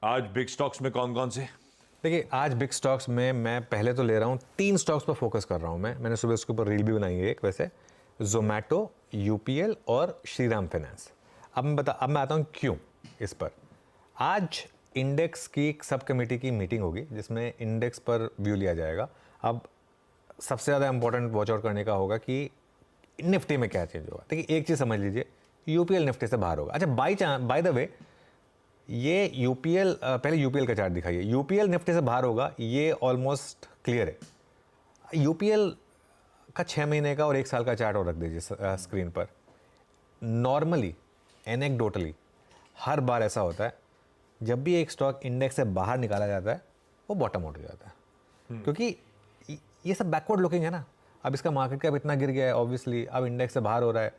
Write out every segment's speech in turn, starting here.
आज big stocks में कौन कौन से? देखिए, आज बिग स्टॉक्स में मैं पहले तो ले रहा हूँ 3 स्टॉक्स पर फोकस कर रहा हूँ। मैंने सुबह उसके ऊपर रील भी बनाई है एक, वैसे जोमेटो, यूपीएल और श्रीराम फाइनेंस। अब मैं आता हूँ क्यों इस पर। आज इंडेक्स की एक सब कमेटी की मीटिंग होगी जिसमें इंडेक्स पर व्यू लिया जाएगा। अब सबसे ज़्यादा इंपॉर्टेंट वॉच आउट करने का होगा कि निफ्टी में क्या चेंज होगा। देखिए, एक चीज़ समझ लीजिए, यूपीएल निफ्टी से बाहर होगा। अच्छा, बाय द वे, ये यूपीएल, पहले यूपीएल का चार्ट दिखाइए। यूपीएल निफ्टी से बाहर होगा, ये ऑलमोस्ट क्लियर है। यूपीएल का 6 महीने का और 1 साल का चार्ट और रख दीजिए स्क्रीन पर। नॉर्मली, एनेक्डोटली, हर बार ऐसा होता है जब भी एक स्टॉक इंडेक्स से बाहर निकाला जाता है वो बॉटम आउट हो जाता है, क्योंकि ये सब बैकवर्ड लुकिंग है ना। अब इसका मार्केट कैप इतना गिर गया है, ऑब्वियसली अब इंडेक्स से बाहर हो रहा है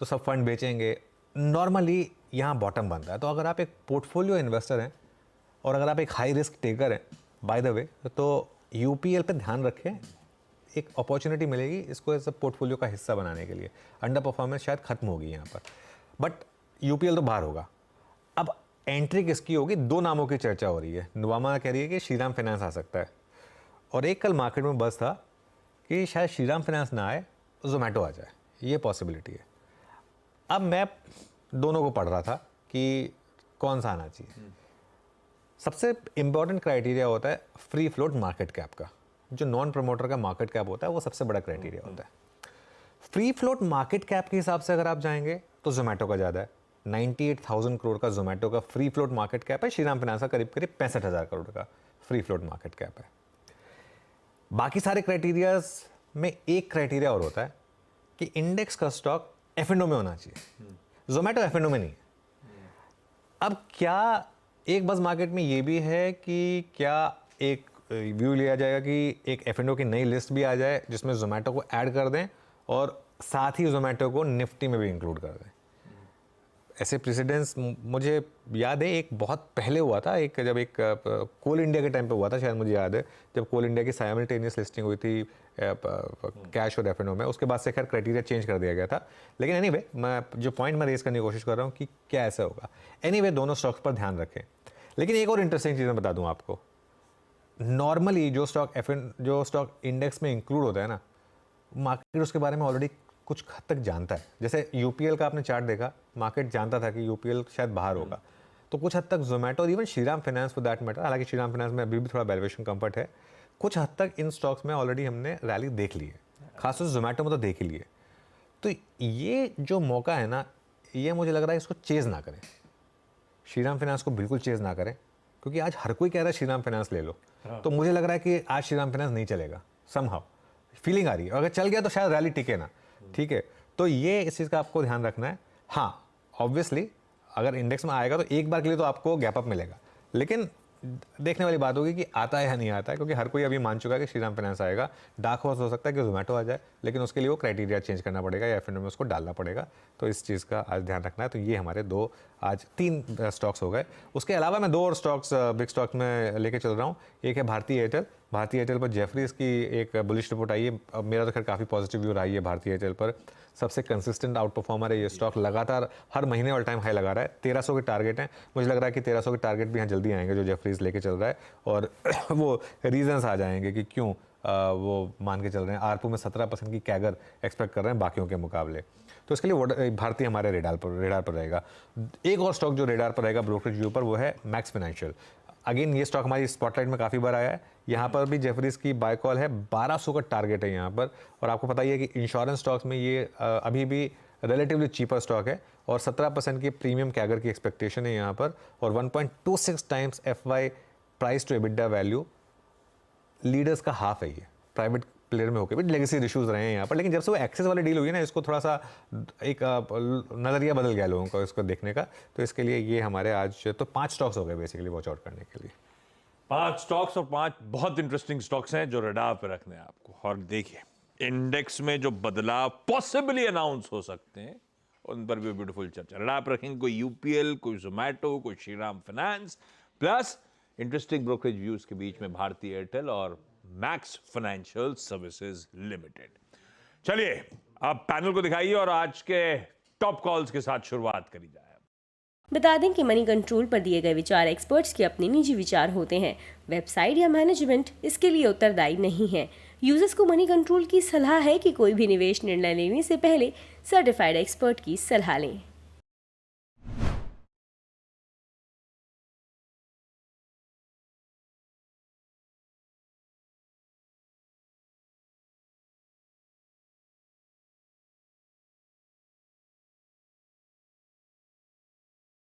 तो सब फंड बेचेंगे। नॉर्मली यहाँ बॉटम बनता है। तो अगर आप एक पोर्टफोलियो इन्वेस्टर हैं और अगर आप एक हाई रिस्क टेकर हैं, बाय द वे, तो यूपीएल पे ध्यान रखें। एक अपॉर्चुनिटी मिलेगी इसको एज अ पोर्टफोलियो का हिस्सा बनाने के लिए। अंडर परफॉर्मेंस शायद खत्म होगी यहाँ पर, बट यूपीएल तो बाहर होगा। अब एंट्री किसकी होगी? 2 नामों की चर्चा हो रही है। नुवामा कह रही है कि श्रीराम फाइनेंस आ सकता है, और एक कल मार्केट में बस था कि शायद श्रीराम फाइनेंस ना आए, जोमेटो आ जाए। ये पॉसिबिलिटी है। अब मैं दोनों को पढ़ रहा था कि कौन सा आना चाहिए। सबसे इंपॉर्टेंट क्राइटेरिया होता है फ्री फ्लोट मार्केट कैप का। जो नॉन प्रमोटर का मार्केट कैप होता है वो सबसे बड़ा क्राइटेरिया होता है। फ्री फ्लोट मार्केट कैप के हिसाब से अगर आप जाएंगे तो जोमेटो का ज़्यादा है। 98,000 करोड़ का जोमेटो का फ्री फ्लोट मार्केट कैप है। श्रीराम फाइनेंस का करीब करीब 65,000 करोड़ का फ्री फ्लोट मार्केट कैप है। बाकी सारे क्राइटेरियाज में एक क्राइटेरिया और होता है कि इंडेक्स का स्टॉक F&O में होना चाहिए। जोमेटो F&O में नहीं है। अब क्या एक बस मार्केट में ये भी है कि क्या एक व्यू लिया जाएगा कि एक F&O की नई लिस्ट भी आ जाए जिसमें जोमेटो को ऐड कर दें और साथ ही जोमेटो को निफ्टी में भी इंक्लूड कर दें। ऐसे प्रेसिडेंट्स मुझे याद है, एक बहुत पहले हुआ था, जब कोल इंडिया के टाइम पे हुआ था शायद, मुझे याद है, जब कोल इंडिया की साइमल्टेनियस लिस्टिंग हुई थी कैश और F&O में। उसके बाद से खैर क्राइटेरिया चेंज कर दिया गया था। लेकिन एनीवे, मैं जो पॉइंट मैं रेज करने की कोशिश कर रहा हूँ कि क्या ऐसा होगा। एनीवे, दोनों स्टॉक्स पर ध्यान रखें। लेकिन एक और इंटरेस्टिंग चीज़ मैं बता दूँ आपको। नॉर्मली जो स्टॉक इंडेक्स में इंक्लूड होता है ना, मार्केट उसके बारे में ऑलरेडी कुछ हद तक जानता है। जैसे यूपीएल का आपने चार्ट देखा, मार्केट जानता था कि यूपीएल शायद बाहर होगा। तो कुछ हद तक जोमेटो और even Shriram finance for that matter, हालांकि श्रीराम फाइनेंस में अभी भी थोड़ा वैल्यूएशन कंफर्ट है, कुछ हद तक इन स्टॉक्स में ऑलरेडी हमने रैली देख ली है। खासतौर से जोमेटो में तो देख ही लिए। तो ये जो मौका है ना, ये मुझे लग रहा है इसको चेज़ ना करें। श्रीराम फाइनेंस को बिल्कुल चेज़ ना करें, क्योंकि आज हर कोई कह रहा है श्रीराम फाइनेंस ले लो। तो मुझे लग रहा है कि आज श्रीराम फाइनेंस नहीं चलेगा। समहाउ फीलिंग आ रही है। अगर चल गया तो शायद रैली टिके ना। ठीक है, तो ये इस चीज़ का आपको ध्यान रखना है। हाँ, ऑब्वियसली अगर इंडेक्स में आएगा तो एक बार के लिए तो आपको गैप अप मिलेगा, लेकिन देखने वाली बात होगी कि आता है या नहीं आता है, क्योंकि हर कोई अभी मान चुका है कि श्रीराम फाइनेंस आएगा। डार्क हॉर्स हो सकता है कि जोमेटो आ जाए, लेकिन उसके लिए वो क्राइटेरिया चेंज करना पड़ेगा या F&O में उसको डालना पड़ेगा। तो इस चीज़ का आज ध्यान रखना है। तो ये हमारे आज 3 स्टॉक्स हो गए। उसके अलावा मैं 2 और स्टॉक्स बिग स्टॉक्स में लेके चल रहा हूँ। एक है भारतीय एयरटेल। भारतीय एयरटेल पर जेफरीज की एक बुलिश रिपोर्ट आई है। अब मेरा तो खैर काफ़ी पॉजिटिव व्यू रहा है भारतीय एयरटेल पर। सबसे कंसिस्टेंट आउट परफॉर्मर है ये स्टॉक। लगातार हर महीने ऑल टाइम हाई लगा रहा है। 1300 के टारगेट हैं। मुझे लग रहा है कि 1300 के टारगेट भी यहाँ जल्दी आएंगे जो जेफरीज लेके चल रहा है, और वो रीजंस आ जाएंगे कि क्यों वो मान के चल रहे हैं। आरपू में 17% की कैगर एक्सपेक्ट कर रहे हैं बाकियों के मुकाबले। तो इसके लिए भारतीय हमारे रेडार पर रहेगा। एक और स्टॉक जो रेडार पर रहेगा ब्रोकरेज व्यू पर, वो है मैक्स फाइनेंशियल। अगेन ये स्टॉक हमारी स्पॉटलाइट में काफ़ी बार आया है। यहाँ पर भी जेफरीज की बाय कॉल है। 1200 का टारगेट है यहाँ पर। और आपको पता ही है कि इंश्योरेंस स्टॉक्स में ये अभी भी रिलेटिवली चीपर स्टॉक है, और 17% की प्रीमियम कैगर की एक्सपेक्टेशन है यहाँ पर, और 1.26 times FY price to EBITDA value. Leaders का हाफ है ये, प्राइवेट प्लेयर में होकर भी लेगेसी इश्यूज रहे हैं यहाँ पर। लेकिन जब से वो एक्सेस वाली डील हुई ना, इसको थोड़ा सा एक नज़रिया बदल गया लोगों का इसको देखने का। तो इसके लिए ये हमारे आज तो 5 स्टॉक्स हो गए बेसिकली वॉच आउट करने के लिए। 5 स्टॉक्स और 5 बहुत इंटरेस्टिंग स्टॉक्स हैं जो रडार पे रखने हैं आपको। और देखिए, इंडेक्स में जो बदलाव पॉसिबली अनाउंस हो सकते हैं उन पर भी ब्यूटीफुल चर्चा। रडार पे रखेंगे कोई यूपीएल, कोई जोमेटो, कोई Shriram finance, plus interesting brokerage views के बीच में भारतीय एयरटेल और मैक्स फाइनेंशियल सर्विसेज लिमिटेड। चलिए अब पैनल को दिखाइए और आज के टॉप कॉल्स के साथ शुरुआत करी जाए। बता दें कि मनी कंट्रोल पर दिए गए विचार एक्सपर्ट्स के अपने निजी विचार होते हैं। वेबसाइट या मैनेजमेंट इसके लिए उत्तरदायी नहीं है। यूजर्स को मनी कंट्रोल की सलाह है कि कोई भी निवेश निर्णय लेने से पहले सर्टिफाइड एक्सपर्ट की सलाह लें।